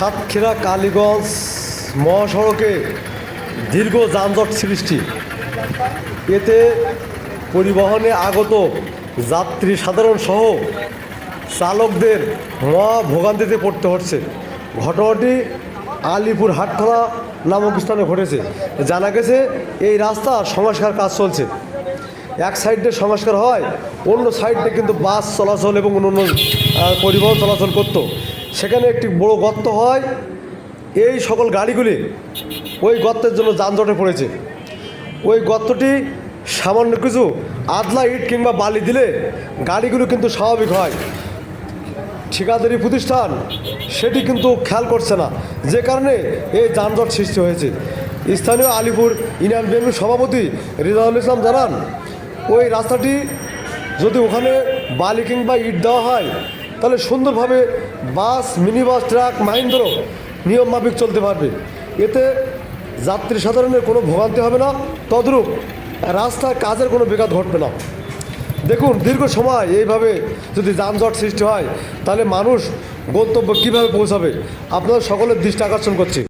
সাতক্ষীরা কালীগঞ্জ মহাসড়কে দীর্ঘ যানজট সৃষ্টি। এতে পরিবহনে আগত যাত্রী সাধারণ সহ চালকদের মহা ভোগান্তিতে পড়তে হচ্ছে। ঘটনাটি আলিপুর হাটখোলা নামক স্থানে ঘটেছে। জানা গেছে এই রাস্তার সংস্কার কাজ চলছে। এক সাইডে সংস্কার হয়, অন্য সাইডে কিন্তু বাস চলাচল এবং অন্য পরিবহন চলাচল করত। সেখানে একটি বড় গর্ত হয়, এই সকল গাড়িগুলি ওই গর্তের জন্য যানজটে পড়েছে। ওই গর্তটি সামান্য কিছু আদলা ইট কিংবা বালি দিলে গাড়িগুলো কিন্তু স্বাভাবিক হয়। ঠিকাদারি প্রতিষ্ঠান সেটি কিন্তু খেয়াল করছে না, যে কারণে এই যানজট সৃষ্টি হয়েছে। স্থানীয় আলিপুর ইউনিয়ন বিএনপির সভাপতি রিজাউল ইসলাম জানান, ওই রাস্তাটি যদি ওখানে বালি কিংবা ইট দেওয়া হয় তাহলে সুন্দরভাবে বাস, মিনি বাস, ট্রাক, মাহিন্দ্র নিয়ম মাফিক চলতে পারবে। এতে যাত্রী সাধারণের কোনো ভোগান্তি হবে না, তদ্রূপ রাস্তার কাজের কোনো বিঘাত ঘটবে না। দেখুন, দীর্ঘ সময় এইভাবে যদি যানজট সৃষ্টি হয় তাহলে মানুষ গন্তব্য কীভাবে পৌঁছাবে, আপনাদের সকলের দৃষ্টি আকর্ষণ করছি।